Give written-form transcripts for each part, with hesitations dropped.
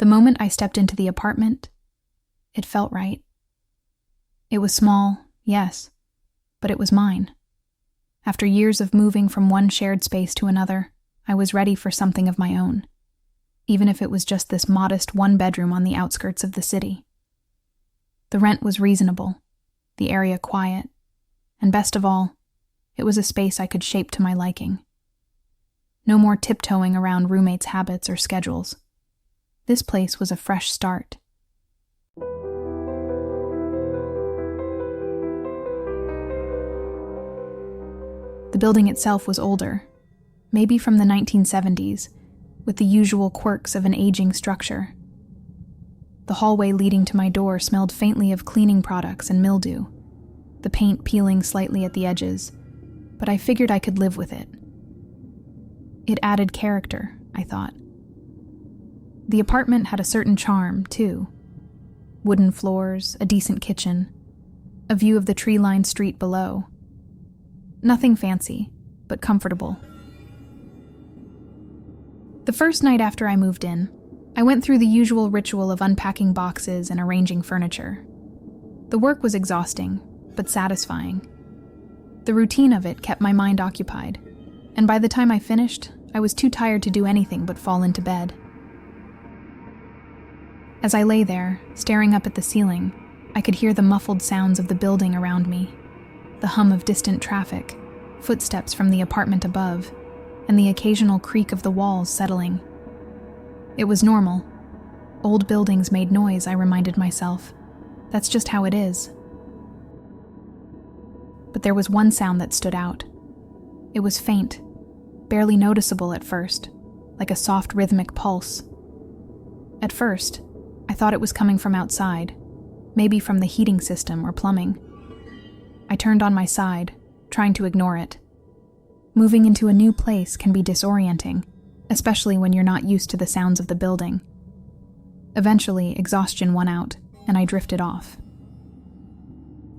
The moment I stepped into the apartment, it felt right. It was small, yes, but it was mine. After years of moving from one shared space to another, I was ready for something of my own, even if it was just this modest one-bedroom on the outskirts of the city. The rent was reasonable, the area quiet, and best of all, it was a space I could shape to my liking. No more tiptoeing around roommates' habits or schedules. This place was a fresh start. The building itself was older, maybe from the 1970s, with the usual quirks of an aging structure. The hallway leading to my door smelled faintly of cleaning products and mildew, the paint peeling slightly at the edges, but I figured I could live with it. It added character, I thought. The apartment had a certain charm, too. Wooden floors, a decent kitchen, a view of the tree-lined street below. Nothing fancy, but comfortable. The first night after I moved in, I went through the usual ritual of unpacking boxes and arranging furniture. The work was exhausting, but satisfying. The routine of it kept my mind occupied, and by the time I finished, I was too tired to do anything but fall into bed. As I lay there, staring up at the ceiling, I could hear the muffled sounds of the building around me, the hum of distant traffic, footsteps from the apartment above, and the occasional creak of the walls settling. It was normal. Old buildings made noise, I reminded myself. That's just how it is. But there was one sound that stood out. It was faint, barely noticeable at first, like a soft rhythmic pulse. At first, I thought it was coming from outside, maybe from the heating system or plumbing. I turned on my side, trying to ignore it. Moving into a new place can be disorienting, especially when you're not used to the sounds of the building. Eventually, exhaustion won out, and I drifted off.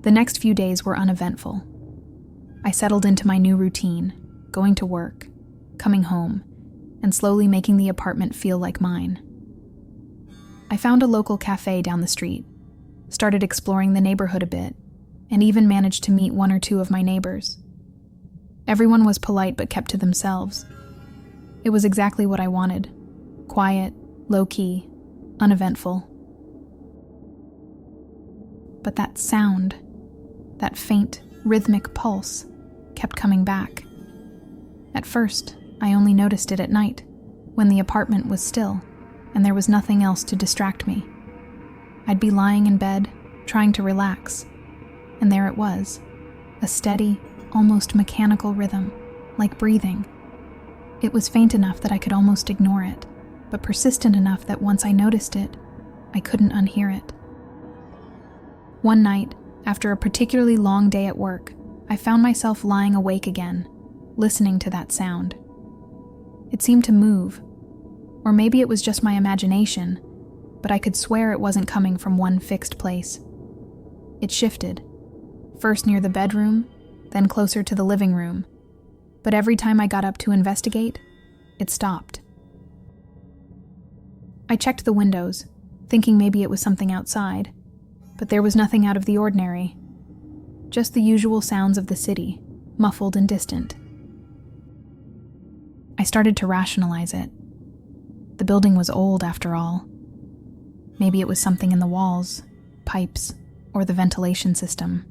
The next few days were uneventful. I settled into my new routine, going to work, coming home, and slowly making the apartment feel like mine. I found a local cafe down the street, started exploring the neighborhood a bit, and even managed to meet one or two of my neighbors. Everyone was polite but kept to themselves. It was exactly what I wanted. Quiet, low-key, uneventful. But that sound, that faint, rhythmic pulse, kept coming back. At first, I only noticed it at night, when the apartment was still, and there was nothing else to distract me. I'd be lying in bed, trying to relax, and there it was, a steady, almost mechanical rhythm, like breathing. It was faint enough that I could almost ignore it, but persistent enough that once I noticed it, I couldn't unhear it. One night, after a particularly long day at work, I found myself lying awake again, listening to that sound. It seemed to move, or maybe it was just my imagination, but I could swear it wasn't coming from one fixed place. It shifted, first near the bedroom, then closer to the living room, but every time I got up to investigate, it stopped. I checked the windows, thinking maybe it was something outside, but there was nothing out of the ordinary, just the usual sounds of the city, muffled and distant. I started to rationalize it. The building was old, after all. Maybe it was something in the walls, pipes, or the ventilation system.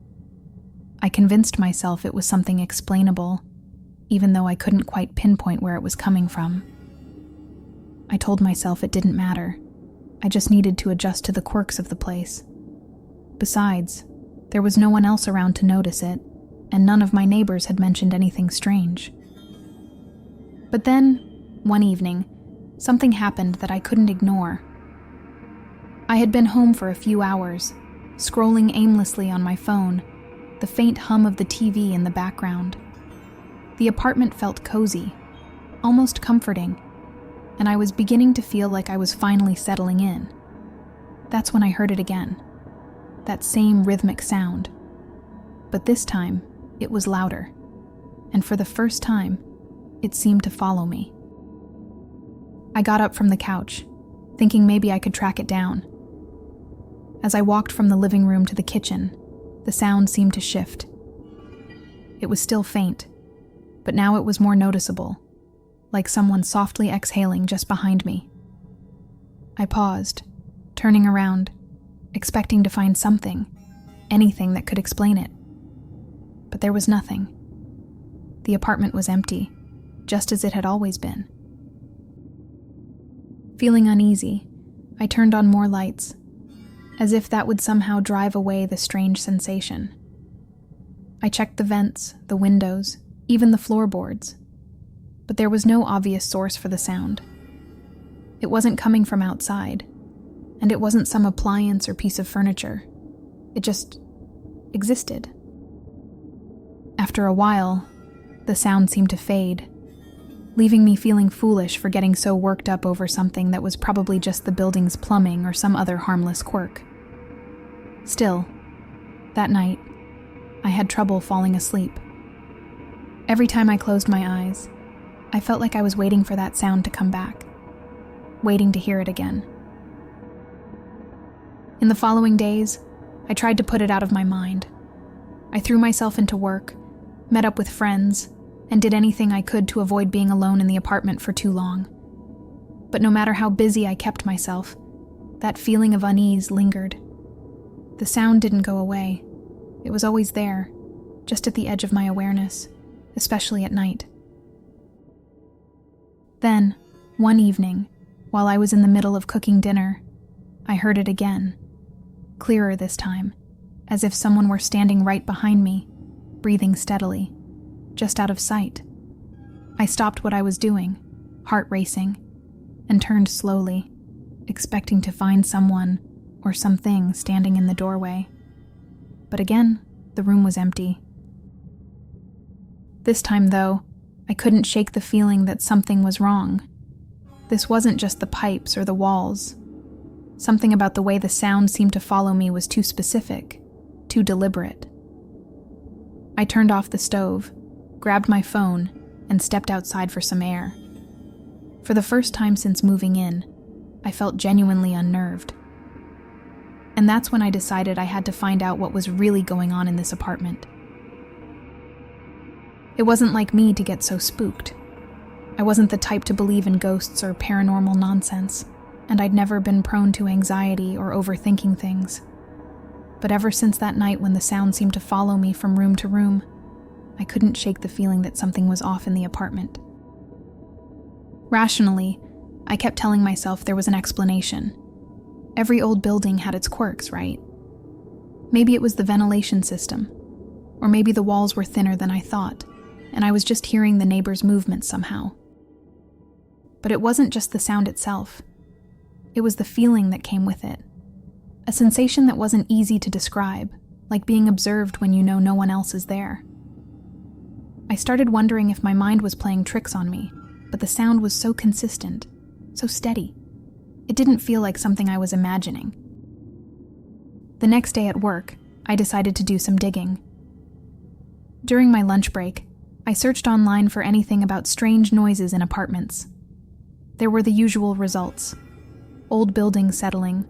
I convinced myself it was something explainable, even though I couldn't quite pinpoint where it was coming from. I told myself it didn't matter. I just needed to adjust to the quirks of the place. Besides, there was no one else around to notice it, and none of my neighbors had mentioned anything strange. But then, one evening, something happened that I couldn't ignore. I had been home for a few hours, scrolling aimlessly on my phone, the faint hum of the TV in the background. The apartment felt cozy, almost comforting, and I was beginning to feel like I was finally settling in. That's when I heard it again, that same rhythmic sound. But this time, it was louder, and for the first time, it seemed to follow me. I got up from the couch, thinking maybe I could track it down. As I walked from the living room to the kitchen, the sound seemed to shift. It was still faint, but now it was more noticeable, like someone softly exhaling just behind me. I paused, turning around, expecting to find something, anything that could explain it. But there was nothing. The apartment was empty, just as it had always been. Feeling uneasy, I turned on more lights, as if that would somehow drive away the strange sensation. I checked the vents, the windows, even the floorboards, but there was no obvious source for the sound. It wasn't coming from outside, and it wasn't some appliance or piece of furniture. It just existed. After a while, the sound seemed to fade, leaving me feeling foolish for getting so worked up over something that was probably just the building's plumbing or some other harmless quirk. Still, that night, I had trouble falling asleep. Every time I closed my eyes, I felt like I was waiting for that sound to come back, waiting to hear it again. In the following days, I tried to put it out of my mind. I threw myself into work, met up with friends, and did anything I could to avoid being alone in the apartment for too long. But no matter how busy I kept myself, that feeling of unease lingered. The sound didn't go away. It was always there, just at the edge of my awareness, especially at night. Then, one evening, while I was in the middle of cooking dinner, I heard it again, clearer this time, as if someone were standing right behind me, breathing steadily, just out of sight. I stopped what I was doing, heart racing, and turned slowly, expecting to find someone or something standing in the doorway. But again, the room was empty. This time, though, I couldn't shake the feeling that something was wrong. This wasn't just the pipes or the walls. Something about the way the sound seemed to follow me was too specific, too deliberate. I turned off the stove, grabbed my phone, and stepped outside for some air. For the first time since moving in, I felt genuinely unnerved. And that's when I decided I had to find out what was really going on in this apartment. It wasn't like me to get so spooked. I wasn't the type to believe in ghosts or paranormal nonsense, and I'd never been prone to anxiety or overthinking things. But ever since that night when the sound seemed to follow me from room to room, I couldn't shake the feeling that something was off in the apartment. Rationally, I kept telling myself there was an explanation. Every old building had its quirks, right? Maybe it was the ventilation system, or maybe the walls were thinner than I thought, and I was just hearing the neighbors' movements somehow. But it wasn't just the sound itself. It was the feeling that came with it. A sensation that wasn't easy to describe, like being observed when you know no one else is there. I started wondering if my mind was playing tricks on me, but the sound was so consistent, so steady. It didn't feel like something I was imagining. The next day at work, I decided to do some digging. During my lunch break, I searched online for anything about strange noises in apartments. There were the usual results: old buildings settling,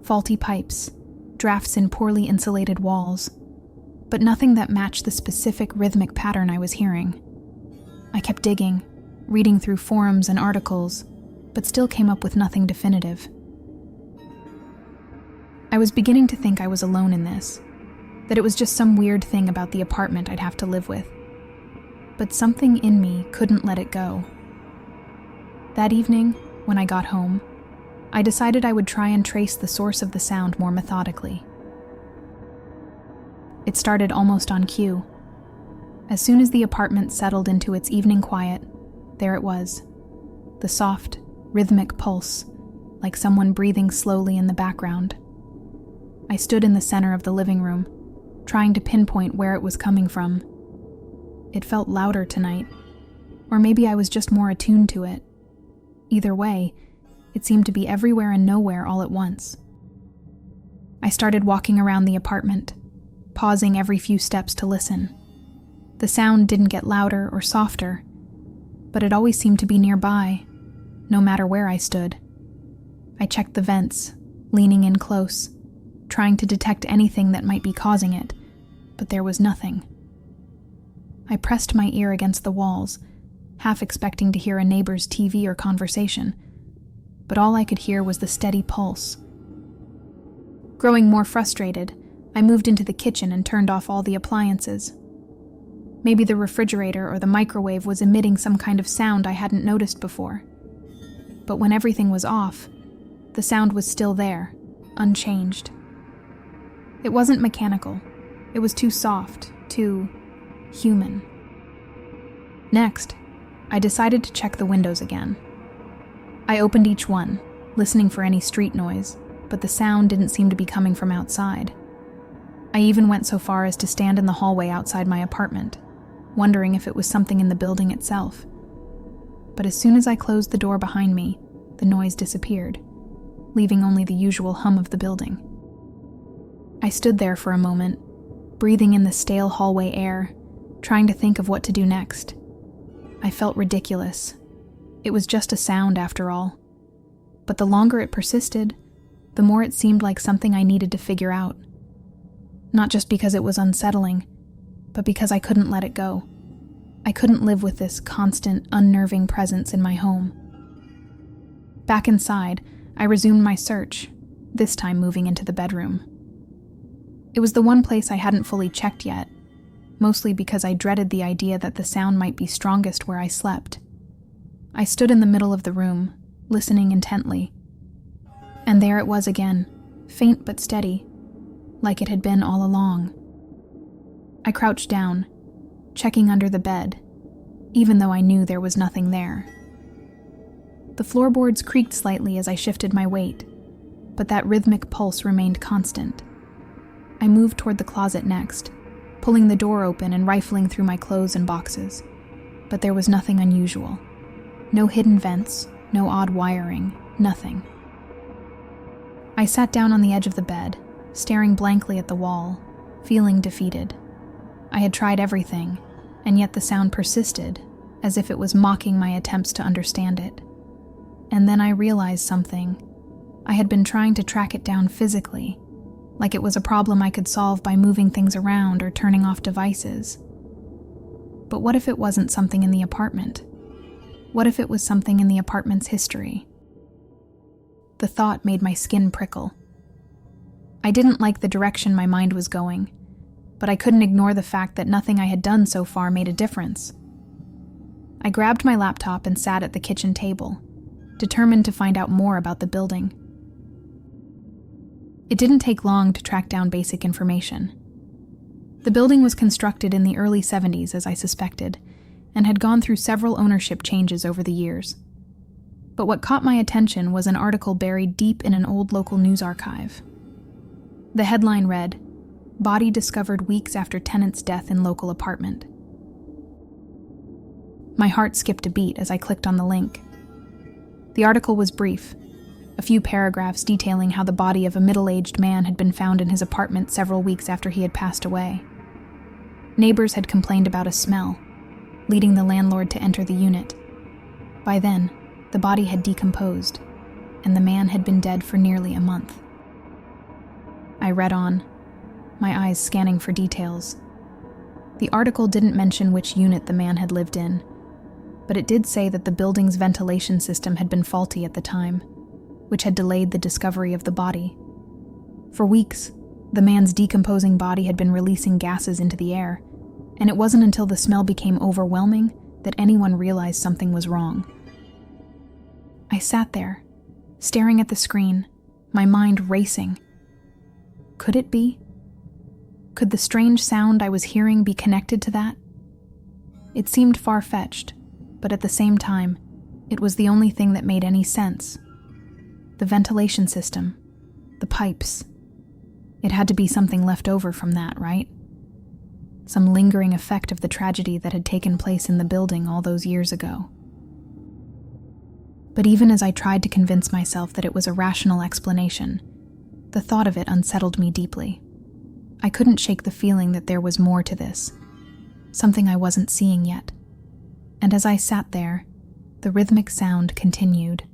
faulty pipes, drafts in poorly insulated walls, but nothing that matched the specific rhythmic pattern I was hearing. I kept digging, reading through forums and articles, but still came up with nothing definitive. I was beginning to think I was alone in this, that it was just some weird thing about the apartment I'd have to live with. But something in me couldn't let it go. That evening, when I got home, I decided I would try and trace the source of the sound more methodically. It started almost on cue. As soon as the apartment settled into its evening quiet, there it was, the soft, rhythmic pulse, like someone breathing slowly in the background. I stood in the center of the living room, trying to pinpoint where it was coming from. It felt louder tonight, or maybe I was just more attuned to it. Either way, it seemed to be everywhere and nowhere all at once. I started walking around the apartment, pausing every few steps to listen. The sound didn't get louder or softer, but it always seemed to be nearby, no matter where I stood. I checked the vents, leaning in close, trying to detect anything that might be causing it, but there was nothing. I pressed my ear against the walls, half expecting to hear a neighbor's TV or conversation, but all I could hear was the steady pulse. Growing more frustrated, I moved into the kitchen and turned off all the appliances. Maybe the refrigerator or the microwave was emitting some kind of sound I hadn't noticed before. But when everything was off, the sound was still there, unchanged. It wasn't mechanical. It was too soft, too human. Next, I decided to check the windows again. I opened each one, listening for any street noise, but the sound didn't seem to be coming from outside. I even went so far as to stand in the hallway outside my apartment, wondering if it was something in the building itself. But as soon as I closed the door behind me, the noise disappeared, leaving only the usual hum of the building. I stood there for a moment, breathing in the stale hallway air, trying to think of what to do next. I felt ridiculous. It was just a sound after all. But the longer it persisted, the more it seemed like something I needed to figure out. Not just because it was unsettling, but because I couldn't let it go. I couldn't live with this constant, unnerving presence in my home. Back inside, I resumed my search, this time moving into the bedroom. It was the one place I hadn't fully checked yet, mostly because I dreaded the idea that the sound might be strongest where I slept. I stood in the middle of the room, listening intently. And there it was again, faint but steady, like it had been all along. I crouched down, checking under the bed, even though I knew there was nothing there. The floorboards creaked slightly as I shifted my weight, but that rhythmic pulse remained constant. I moved toward the closet next, pulling the door open and rifling through my clothes and boxes, but there was nothing unusual. No hidden vents, no odd wiring, nothing. I sat down on the edge of the bed, staring blankly at the wall, feeling defeated. I had tried everything, and yet the sound persisted, as if it was mocking my attempts to understand it. And then I realized something. I had been trying to track it down physically, like it was a problem I could solve by moving things around or turning off devices. But what if it wasn't something in the apartment? What if it was something in the apartment's history? The thought made my skin prickle. I didn't like the direction my mind was going, but I couldn't ignore the fact that nothing I had done so far made a difference. I grabbed my laptop and sat at the kitchen table, determined to find out more about the building. It didn't take long to track down basic information. The building was constructed in the early 70s, as I suspected, and had gone through several ownership changes over the years. But what caught my attention was an article buried deep in an old local news archive. The headline read, "Body discovered weeks after tenant's death in local apartment." My heart skipped a beat as I clicked on the link. The article was brief, a few paragraphs detailing how the body of a middle-aged man had been found in his apartment several weeks after he had passed away. Neighbors had complained about a smell, leading the landlord to enter the unit. By then, the body had decomposed, and the man had been dead for nearly a month. I read on, my eyes scanning for details. The article didn't mention which unit the man had lived in, but it did say that the building's ventilation system had been faulty at the time, which had delayed the discovery of the body. For weeks, the man's decomposing body had been releasing gases into the air, and it wasn't until the smell became overwhelming that anyone realized something was wrong. I sat there, staring at the screen, my mind racing. Could it be? Could the strange sound I was hearing be connected to that? It seemed far-fetched, but at the same time, it was the only thing that made any sense. The ventilation system, the pipes. It had to be something left over from that, right? Some lingering effect of the tragedy that had taken place in the building all those years ago. But even as I tried to convince myself that it was a rational explanation, the thought of it unsettled me deeply. I couldn't shake the feeling that there was more to this, something I wasn't seeing yet. And as I sat there, the rhythmic sound continued,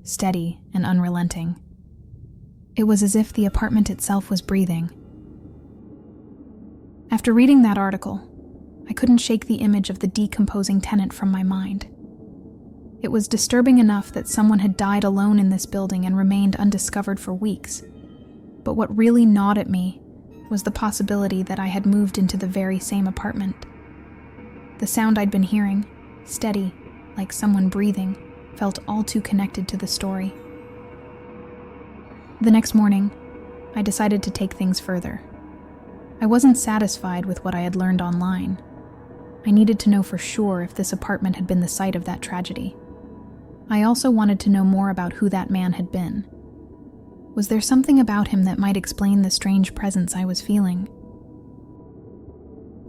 steady and unrelenting. It was as if the apartment itself was breathing. After reading that article, I couldn't shake the image of the decomposing tenant from my mind. It was disturbing enough that someone had died alone in this building and remained undiscovered for weeks. But what really gnawed at me was the possibility that I had moved into the very same apartment. The sound I'd been hearing, steady, like someone breathing, felt all too connected to the story. The next morning, I decided to take things further. I wasn't satisfied with what I had learned online. I needed to know for sure if this apartment had been the site of that tragedy. I also wanted to know more about who that man had been. Was there something about him that might explain the strange presence I was feeling?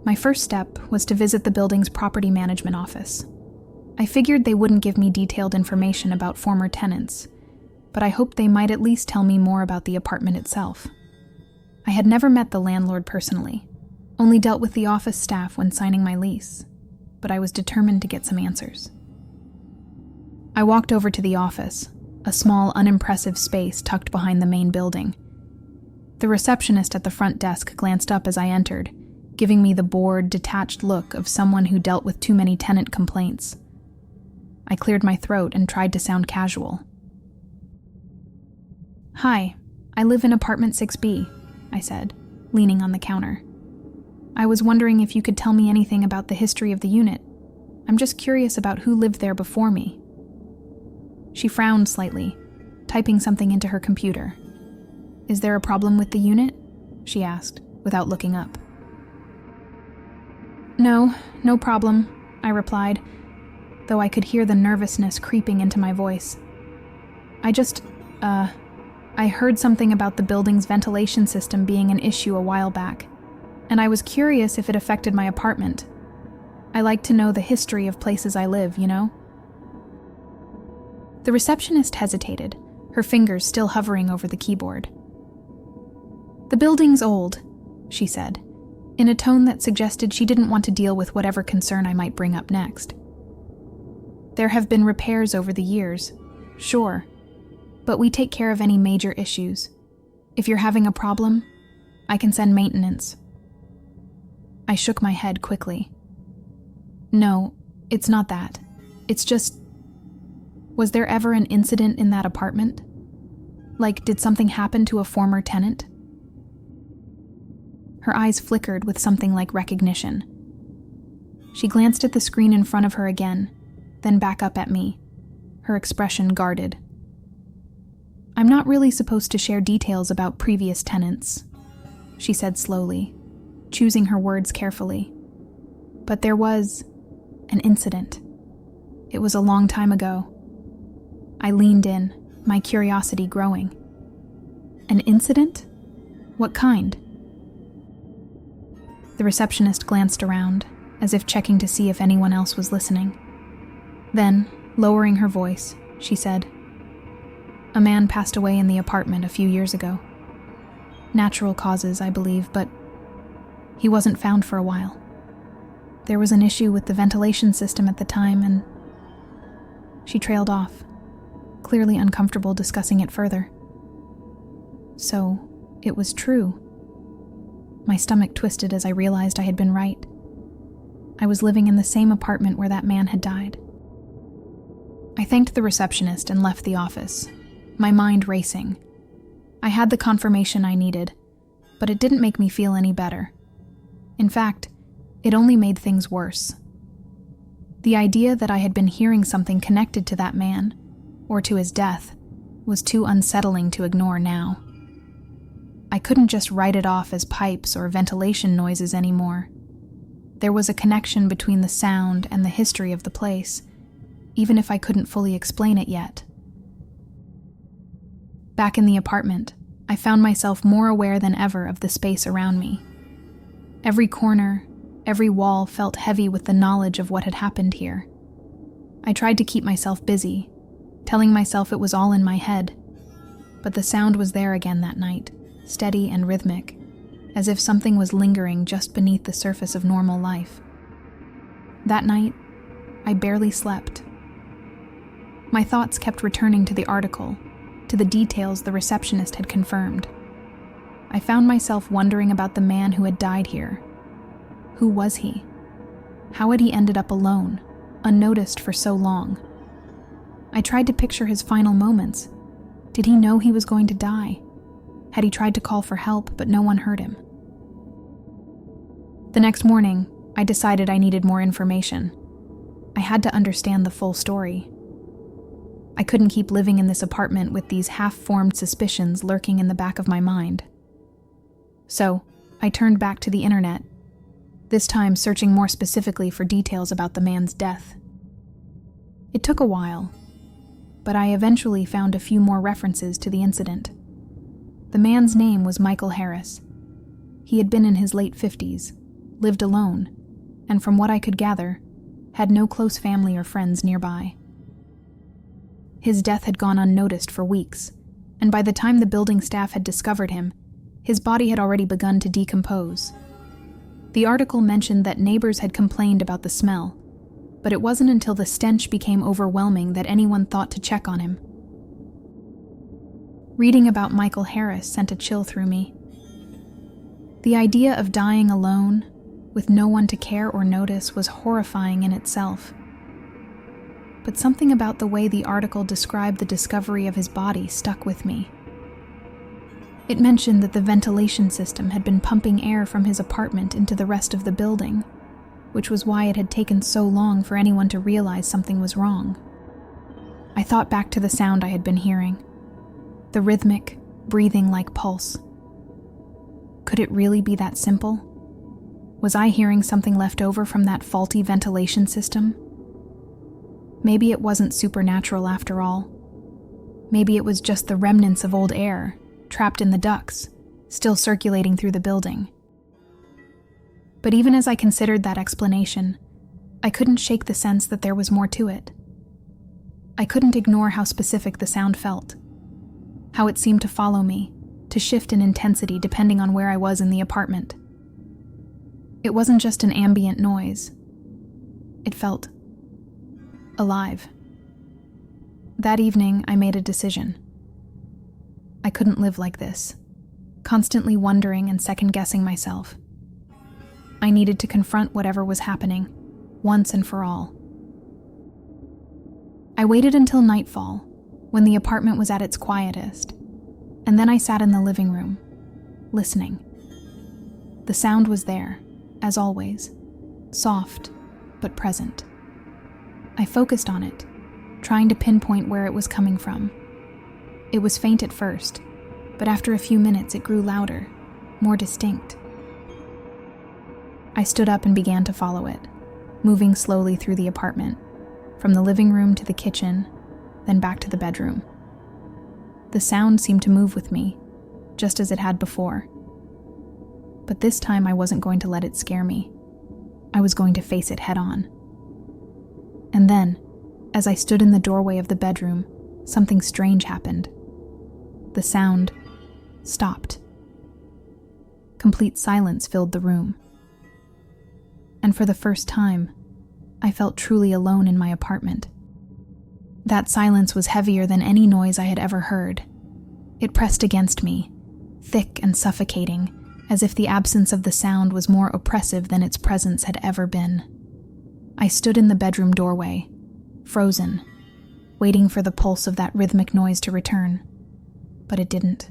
My first step was to visit the building's property management office. I figured they wouldn't give me detailed information about former tenants, but I hoped they might at least tell me more about the apartment itself. I had never met the landlord personally, only dealt with the office staff when signing my lease, but I was determined to get some answers. I walked over to the office, a small, unimpressive space tucked behind the main building. The receptionist at the front desk glanced up as I entered, giving me the bored, detached look of someone who dealt with too many tenant complaints. I cleared my throat and tried to sound casual. "Hi, I live in apartment 6B, I said, leaning on the counter. "I was wondering if you could tell me anything about the history of the unit. I'm just curious about who lived there before me." She frowned slightly, typing something into her computer. "Is there a problem with the unit?" she asked, without looking up. No problem," I replied, though I could hear the nervousness creeping into my voice. I heard something about the building's ventilation system being an issue a while back, and I was curious if it affected my apartment. I like to know the history of places I live, you know?" The receptionist hesitated, her fingers still hovering over the keyboard. "The building's old," she said, in a tone that suggested she didn't want to deal with whatever concern I might bring up next. "There have been repairs over the years, sure, but we take care of any major issues. If you're having a problem, I can send maintenance." I shook my head quickly. "No, it's not that. It's just... Was there ever an incident in that apartment? Like, did something happen to a former tenant?" Her eyes flickered with something like recognition. She glanced at the screen in front of her again, then back up at me, her expression guarded. "I'm not really supposed to share details about previous tenants," she said slowly, choosing her words carefully. "But there was an incident. It was a long time ago." I leaned in, my curiosity growing. "An incident? What kind?" The receptionist glanced around, as if checking to see if anyone else was listening. Then, lowering her voice, she said, "A man passed away in the apartment a few years ago. Natural causes, I believe, but he wasn't found for a while. There was an issue with the ventilation system at the time, and..." She trailed off, clearly uncomfortable discussing it further. So, it was true. My stomach twisted as I realized I had been right. I was living in the same apartment where that man had died. I thanked the receptionist and left the office, my mind racing. I had the confirmation I needed, but it didn't make me feel any better. In fact, it only made things worse. The idea that I had been hearing something connected to that man, or to his death, was too unsettling to ignore now. I couldn't just write it off as pipes or ventilation noises anymore. There was a connection between the sound and the history of the place, even if I couldn't fully explain it yet. Back in the apartment, I found myself more aware than ever of the space around me. Every corner, every wall felt heavy with the knowledge of what had happened here. I tried to keep myself busy, telling myself it was all in my head, but the sound was there again that night, steady and rhythmic, as if something was lingering just beneath the surface of normal life. That night, I barely slept. My thoughts kept returning to the article, to the details the receptionist had confirmed. I found myself wondering about the man who had died here. Who was he? How had he ended up alone, unnoticed for so long? I tried to picture his final moments. Did he know he was going to die? Had he tried to call for help, but no one heard him? The next morning, I decided I needed more information. I had to understand the full story. I couldn't keep living in this apartment with these half-formed suspicions lurking in the back of my mind. So, I turned back to the internet, this time searching more specifically for details about the man's death. It took a while, but I eventually found a few more references to the incident. The man's name was Michael Harris. He had been in his late 50s, lived alone, and from what I could gather, had no close family or friends nearby. His death had gone unnoticed for weeks, and by the time the building staff had discovered him, his body had already begun to decompose. The article mentioned that neighbors had complained about the smell, but it wasn't until the stench became overwhelming that anyone thought to check on him. Reading about Michael Harris sent a chill through me. The idea of dying alone, with no one to care or notice, was horrifying in itself. But something about the way the article described the discovery of his body stuck with me. It mentioned that the ventilation system had been pumping air from his apartment into the rest of the building, which was why it had taken so long for anyone to realize something was wrong. I thought back to the sound I had been hearing, the rhythmic, breathing-like pulse. Could it really be that simple? Was I hearing something left over from that faulty ventilation system? Maybe it wasn't supernatural after all. Maybe it was just the remnants of old air, trapped in the ducts, still circulating through the building. But even as I considered that explanation, I couldn't shake the sense that there was more to it. I couldn't ignore how specific the sound felt, how it seemed to follow me, to shift in intensity depending on where I was in the apartment. It wasn't just an ambient noise. It felt alive. That evening, I made a decision. I couldn't live like this, constantly wondering and second-guessing myself. I needed to confront whatever was happening, once and for all. I waited until nightfall, when the apartment was at its quietest, and then I sat in the living room, listening. The sound was there, as always, soft but present. I focused on it, trying to pinpoint where it was coming from. It was faint at first, but after a few minutes it grew louder, more distinct. I stood up and began to follow it, moving slowly through the apartment, from the living room to the kitchen, then back to the bedroom. The sound seemed to move with me, just as it had before. But this time I wasn't going to let it scare me. I was going to face it head on. And then, as I stood in the doorway of the bedroom, something strange happened. The sound stopped. Complete silence filled the room. And for the first time, I felt truly alone in my apartment. That silence was heavier than any noise I had ever heard. It pressed against me, thick and suffocating, as if the absence of the sound was more oppressive than its presence had ever been. I stood in the bedroom doorway, frozen, waiting for the pulse of that rhythmic noise to return. But it didn't.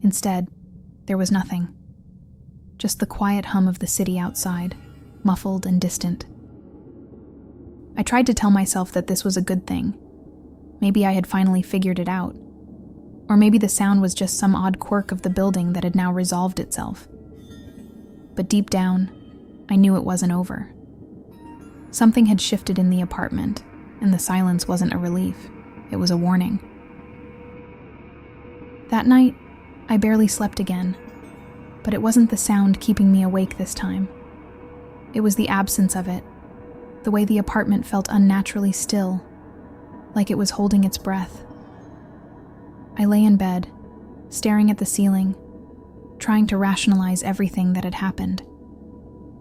Instead, there was nothing. Just the quiet hum of the city outside, muffled and distant. I tried to tell myself that this was a good thing. Maybe I had finally figured it out. Or maybe the sound was just some odd quirk of the building that had now resolved itself. But deep down, I knew it wasn't over. Something had shifted in the apartment, and the silence wasn't a relief. It was a warning. That night, I barely slept again, but it wasn't the sound keeping me awake this time. It was the absence of it, the way the apartment felt unnaturally still, like it was holding its breath. I lay in bed, staring at the ceiling, trying to rationalize everything that had happened.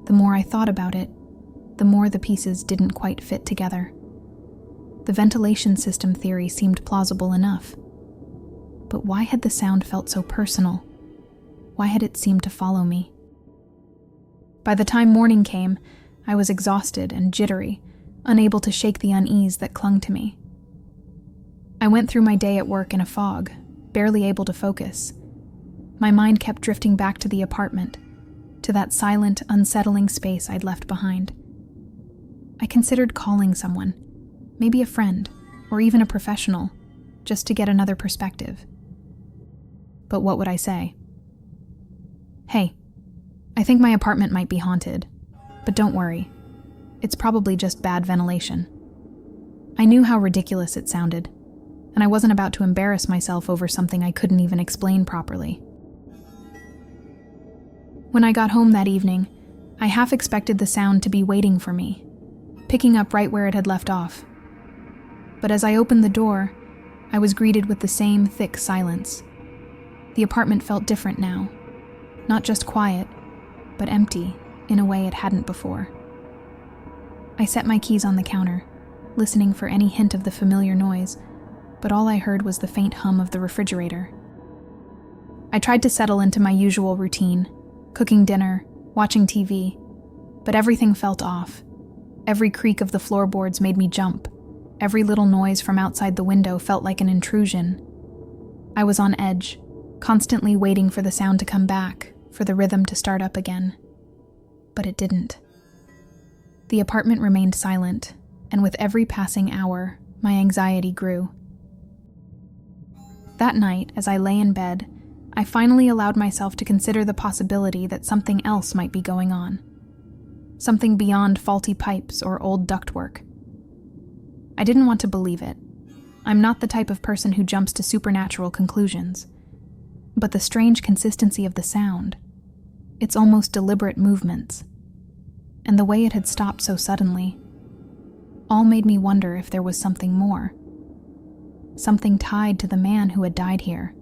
The more I thought about it, the more the pieces didn't quite fit together. The ventilation system theory seemed plausible enough. But why had the sound felt so personal? Why had it seemed to follow me? By the time morning came, I was exhausted and jittery, unable to shake the unease that clung to me. I went through my day at work in a fog, barely able to focus. My mind kept drifting back to the apartment, to that silent, unsettling space I'd left behind. I considered calling someone, maybe a friend, or even a professional, just to get another perspective. But what would I say? Hey, I think my apartment might be haunted, but don't worry. It's probably just bad ventilation. I knew how ridiculous it sounded, and I wasn't about to embarrass myself over something I couldn't even explain properly. When I got home that evening, I half expected the sound to be waiting for me, picking up right where it had left off. But as I opened the door, I was greeted with the same thick silence. The apartment felt different now, not just quiet, but empty in a way it hadn't before. I set my keys on the counter, listening for any hint of the familiar noise, but all I heard was the faint hum of the refrigerator. I tried to settle into my usual routine, cooking dinner, watching TV, but everything felt off. Every creak of the floorboards made me jump. Every little noise from outside the window felt like an intrusion. I was on edge, constantly waiting for the sound to come back, for the rhythm to start up again. But it didn't. The apartment remained silent, and with every passing hour, my anxiety grew. That night, as I lay in bed, I finally allowed myself to consider the possibility that something else might be going on. Something beyond faulty pipes or old ductwork. I didn't want to believe it. I'm not the type of person who jumps to supernatural conclusions. But the strange consistency of the sound, its almost deliberate movements, and the way it had stopped so suddenly, all made me wonder if there was something more. Something tied to the man who had died here,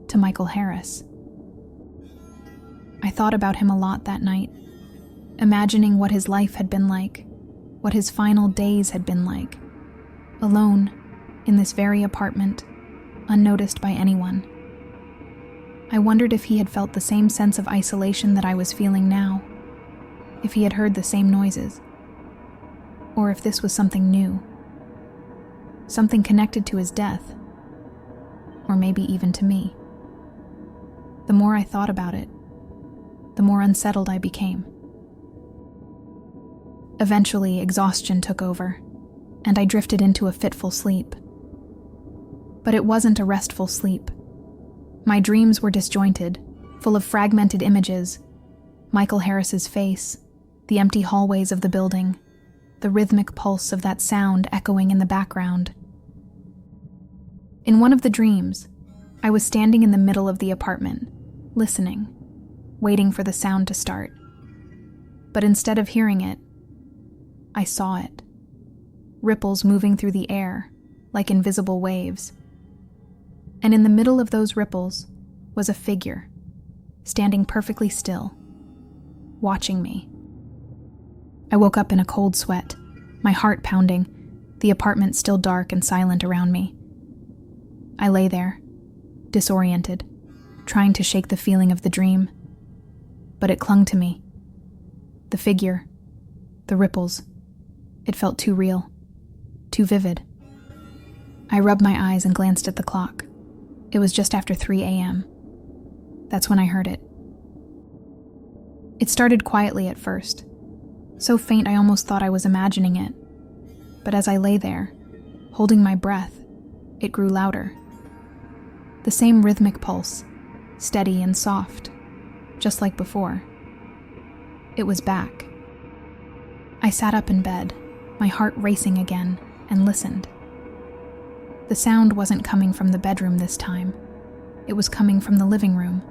to Michael Harris. I thought about him a lot that night, imagining what his life had been like, what his final days had been like, alone, in this very apartment, unnoticed by anyone. I wondered if he had felt the same sense of isolation that I was feeling now, if he had heard the same noises, or if this was something new, something connected to his death, or maybe even to me. The more I thought about it, the more unsettled I became. Eventually, exhaustion took over, and I drifted into a fitful sleep. But it wasn't a restful sleep. My dreams were disjointed, full of fragmented images. Michael Harris's face, the empty hallways of the building, the rhythmic pulse of that sound echoing in the background. In one of the dreams, I was standing in the middle of the apartment, listening, waiting for the sound to start. But instead of hearing it, I saw it. Ripples moving through the air, like invisible waves. And in the middle of those ripples was a figure, standing perfectly still, watching me. I woke up in a cold sweat, my heart pounding, the apartment still dark and silent around me. I lay there, disoriented, trying to shake the feeling of the dream. But it clung to me. The figure, the ripples, it felt too real, too vivid. I rubbed my eyes and glanced at the clock. It was just after 3 a.m. That's when I heard it. It started quietly at first, so faint I almost thought I was imagining it. But as I lay there, holding my breath, it grew louder. The same rhythmic pulse, steady and soft, just like before. It was back. I sat up in bed, my heart racing again, and listened. The sound wasn't coming from the bedroom this time. It was coming from the living room.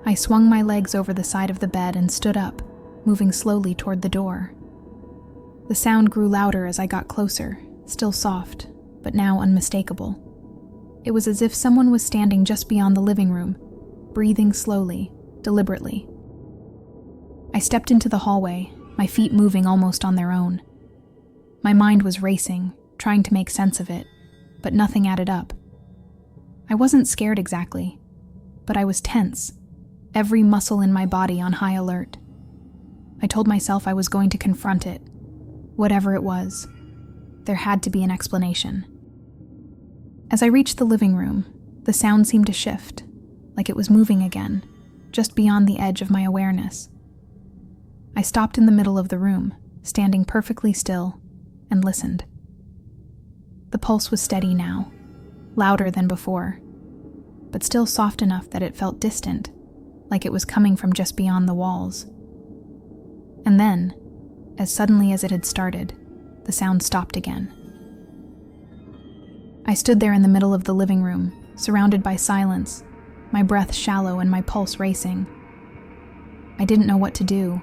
I swung my legs over the side of the bed and stood up, moving slowly toward the door. The sound grew louder as I got closer, still soft, but now unmistakable. It was as if someone was standing just beyond the living room, breathing slowly, deliberately. I stepped into the hallway, my feet moving almost on their own. My mind was racing, trying to make sense of it, but nothing added up. I wasn't scared exactly, but I was tense, every muscle in my body on high alert. I told myself I was going to confront it, whatever it was. There had to be an explanation. As I reached the living room, the sound seemed to shift, like it was moving again, just beyond the edge of my awareness. I stopped in the middle of the room, standing perfectly still, and listened. The pulse was steady now, louder than before, but still soft enough that it felt distant, like it was coming from just beyond the walls. And then, as suddenly as it had started, the sound stopped again. I stood there in the middle of the living room, surrounded by silence, my breath shallow and my pulse racing. I didn't know what to do.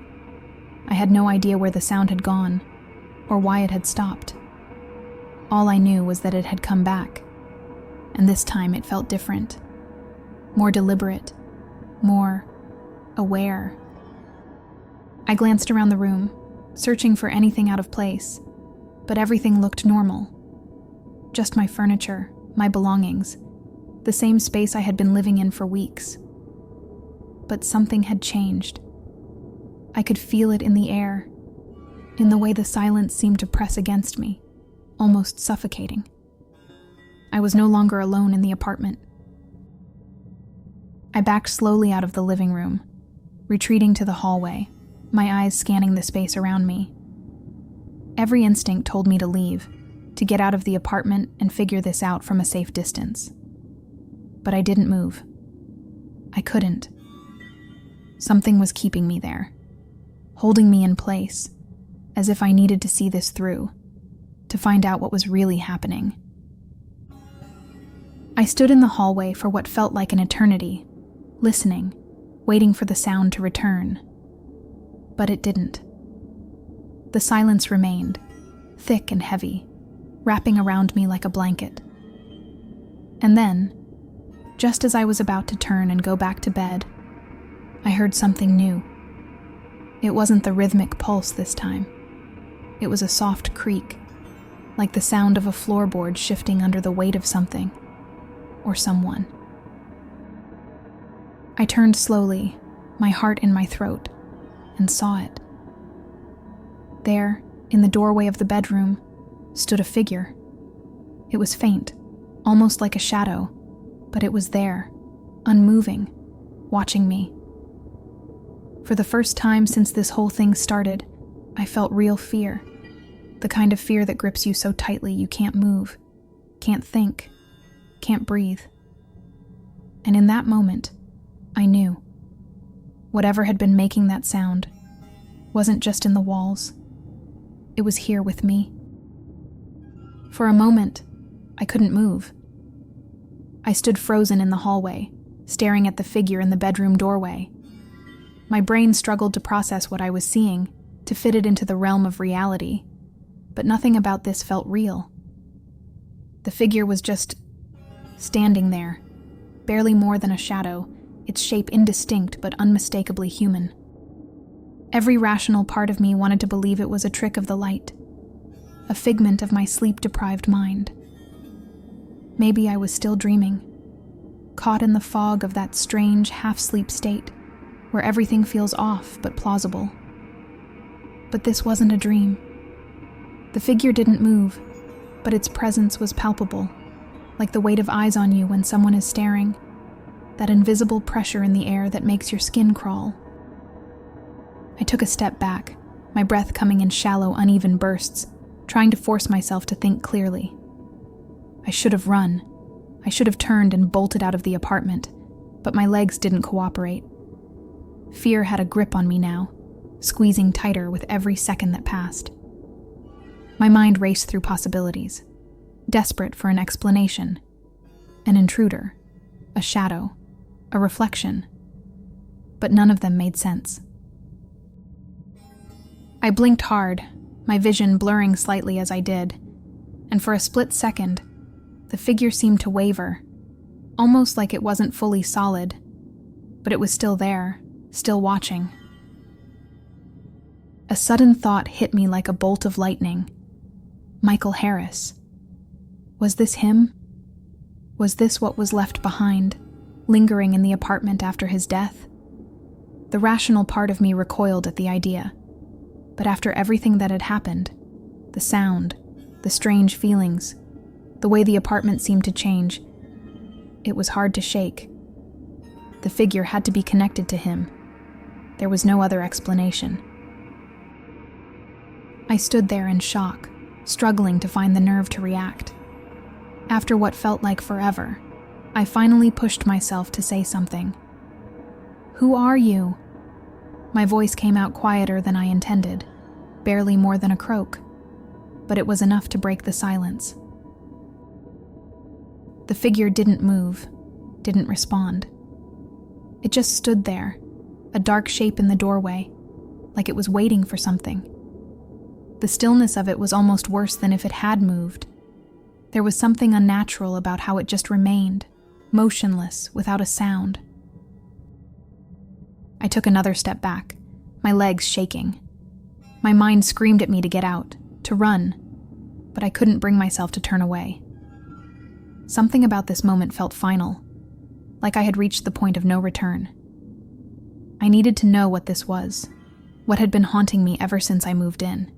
I had no idea where the sound had gone, or why it had stopped. All I knew was that it had come back, and this time it felt different, more deliberate, more aware. I glanced around the room, searching for anything out of place, but everything looked normal. Just my furniture, my belongings, the same space I had been living in for weeks. But something had changed. I could feel it in the air, in the way the silence seemed to press against me, almost suffocating. I was no longer alone in the apartment. I backed slowly out of the living room, retreating to the hallway, my eyes scanning the space around me. Every instinct told me to leave, to get out of the apartment and figure this out from a safe distance. But I didn't move. I couldn't. Something was keeping me there, holding me in place, as if I needed to see this through, to find out what was really happening. I stood in the hallway for what felt like an eternity, listening, waiting for the sound to return. But it didn't. The silence remained, thick and heavy, wrapping around me like a blanket. And then, just as I was about to turn and go back to bed, I heard something new. It wasn't the rhythmic pulse this time. It was a soft creak, like the sound of a floorboard shifting under the weight of something, or someone. I turned slowly, my heart in my throat, and saw it. There, in the doorway of the bedroom, stood a figure. It was faint, almost like a shadow, but it was there, unmoving, watching me. For the first time since this whole thing started, I felt real fear, the kind of fear that grips you so tightly you can't move, can't think, can't breathe. And in that moment, I knew. Whatever had been making that sound wasn't just in the walls. It was here with me. For a moment, I couldn't move. I stood frozen in the hallway, staring at the figure in the bedroom doorway. My brain struggled to process what I was seeing, to fit it into the realm of reality, but nothing about this felt real. The figure was just standing there, barely more than a shadow, its shape indistinct but unmistakably human. Every rational part of me wanted to believe it was a trick of the light, a figment of my sleep-deprived mind. Maybe I was still dreaming, caught in the fog of that strange half-sleep state where everything feels off but plausible. But this wasn't a dream. The figure didn't move, but its presence was palpable, like the weight of eyes on you when someone is staring, that invisible pressure in the air that makes your skin crawl. I took a step back, my breath coming in shallow, uneven bursts, trying to force myself to think clearly. I should have run. I should have turned and bolted out of the apartment, but my legs didn't cooperate. Fear had a grip on me now, squeezing tighter with every second that passed. My mind raced through possibilities, desperate for an explanation. An intruder, a shadow, a reflection. But none of them made sense. I blinked hard, my vision blurring slightly as I did, and for a split second, the figure seemed to waver, almost like it wasn't fully solid, but it was still there, still watching. A sudden thought hit me like a bolt of lightning. Michael Harris, Was this him? Was this what was left behind, lingering in the apartment after his death? The rational part of me recoiled at the idea, but after everything that had happened, the sound, the strange feelings, the way the apartment seemed to change, it was hard to shake. The figure had to be connected to him. There was no other explanation. I stood there in shock, struggling to find the nerve to react. After what felt like forever, I finally pushed myself to say something. "Who are you?" My voice came out quieter than I intended, barely more than a croak, but it was enough to break the silence. The figure didn't move, didn't respond. It just stood there, a dark shape in the doorway, like it was waiting for something. The stillness of it was almost worse than if it had moved. There was something unnatural about how it just remained, motionless, without a sound. I took another step back, my legs shaking. My mind screamed at me to get out, to run, but I couldn't bring myself to turn away. Something about this moment felt final, like I had reached the point of no return. I needed to know what this was, what had been haunting me ever since I moved in.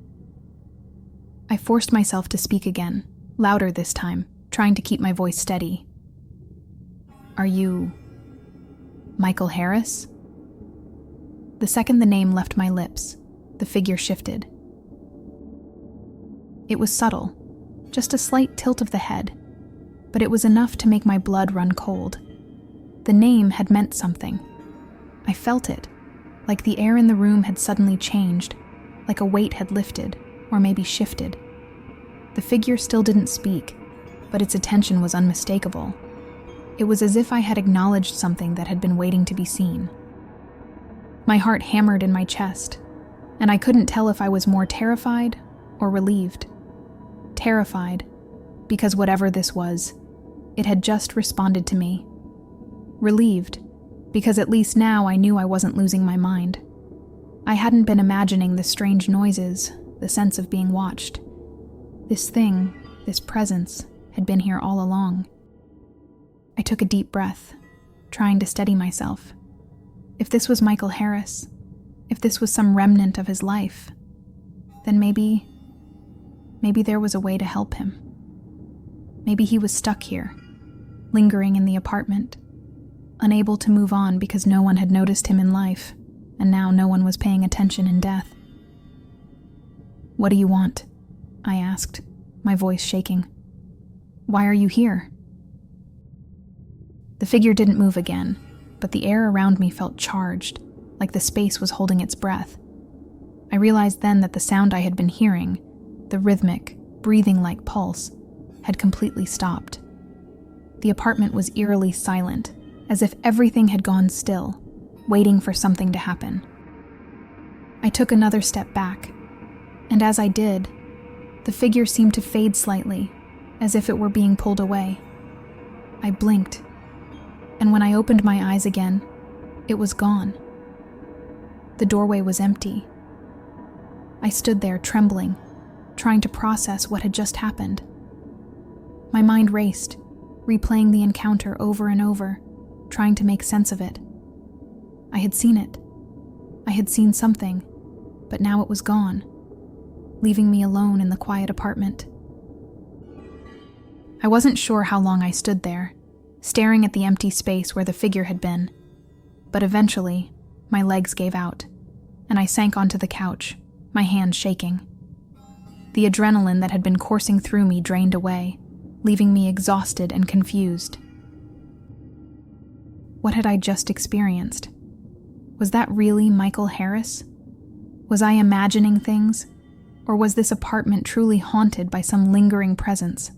I forced myself to speak again, louder this time, trying to keep my voice steady. "Are you Michael Harris?" The second the name left my lips, the figure shifted. It was subtle, just a slight tilt of the head, but it was enough to make my blood run cold. The name had meant something. I felt it, like the air in the room had suddenly changed, like a weight had lifted, or maybe shifted. The figure still didn't speak, but its attention was unmistakable. It was as if I had acknowledged something that had been waiting to be seen. My heart hammered in my chest, and I couldn't tell if I was more terrified or relieved. Terrified, because whatever this was, it had just responded to me. Relieved, because at least now I knew I wasn't losing my mind. I hadn't been imagining the strange noises, the sense of being watched. This thing, this presence, had been here all along. I took a deep breath, trying to steady myself. If this was Michael Harris, if this was some remnant of his life, then maybe there was a way to help him. Maybe he was stuck here, lingering in the apartment, unable to move on because no one had noticed him in life, and now no one was paying attention in death. "What do you want?" I asked, my voice shaking. "Why are you here?" The figure didn't move again, but the air around me felt charged, like the space was holding its breath. I realized then that the sound I had been hearing, the rhythmic, breathing-like pulse, had completely stopped. The apartment was eerily silent, as if everything had gone still, waiting for something to happen. I took another step back, and as I did, the figure seemed to fade slightly, as if it were being pulled away. I blinked, and when I opened my eyes again, it was gone. The doorway was empty. I stood there trembling, trying to process what had just happened. My mind raced, replaying the encounter over and over, trying to make sense of it. I had seen it. I had seen something, but now it was gone, leaving me alone in the quiet apartment. I wasn't sure how long I stood there, staring at the empty space where the figure had been, but eventually, my legs gave out, and I sank onto the couch, my hands shaking. The adrenaline that had been coursing through me drained away, leaving me exhausted and confused. What had I just experienced? Was that really Michael Harris? Was I imagining things? Or was this apartment truly haunted by some lingering presence?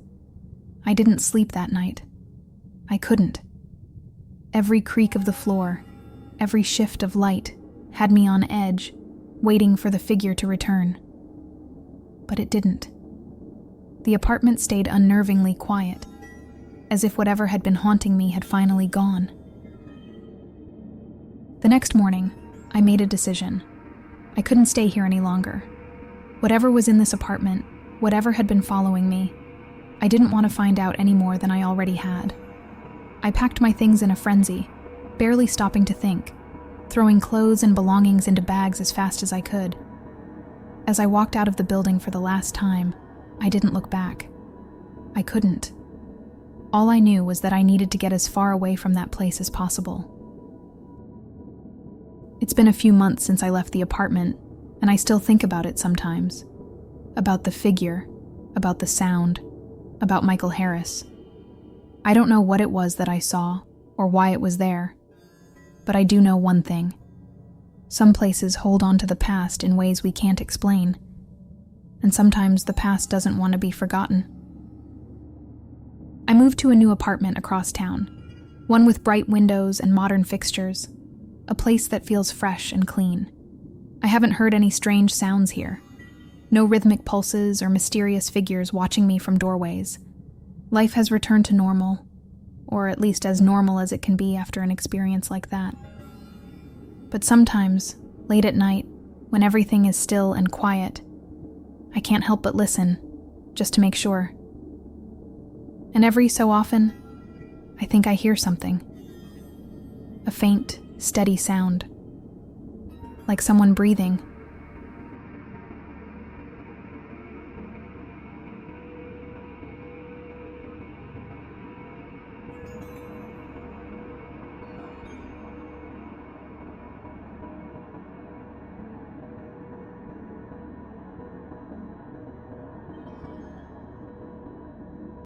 I didn't sleep that night. I couldn't. Every creak of the floor, every shift of light, had me on edge, waiting for the figure to return. But it didn't. The apartment stayed unnervingly quiet, as if whatever had been haunting me had finally gone. The next morning, I made a decision. I couldn't stay here any longer. Whatever was in this apartment, whatever had been following me, I didn't want to find out any more than I already had. I packed my things in a frenzy, barely stopping to think, throwing clothes and belongings into bags as fast as I could. As I walked out of the building for the last time, I didn't look back. I couldn't. All I knew was that I needed to get as far away from that place as possible. It's been a few months since I left the apartment, and I still think about it sometimes. About the figure, about the sound, about Michael Harris. I don't know what it was that I saw, or why it was there, but I do know one thing. Some places hold on to the past in ways we can't explain, and sometimes the past doesn't want to be forgotten. I moved to a new apartment across town, one with bright windows and modern fixtures, a place that feels fresh and clean. I haven't heard any strange sounds here. No rhythmic pulses or mysterious figures watching me from doorways. Life has returned to normal, or at least as normal as it can be after an experience like that. But sometimes, late at night, when everything is still and quiet, I can't help but listen, just to make sure. And every so often, I think I hear something. A faint, steady sound. Like someone breathing,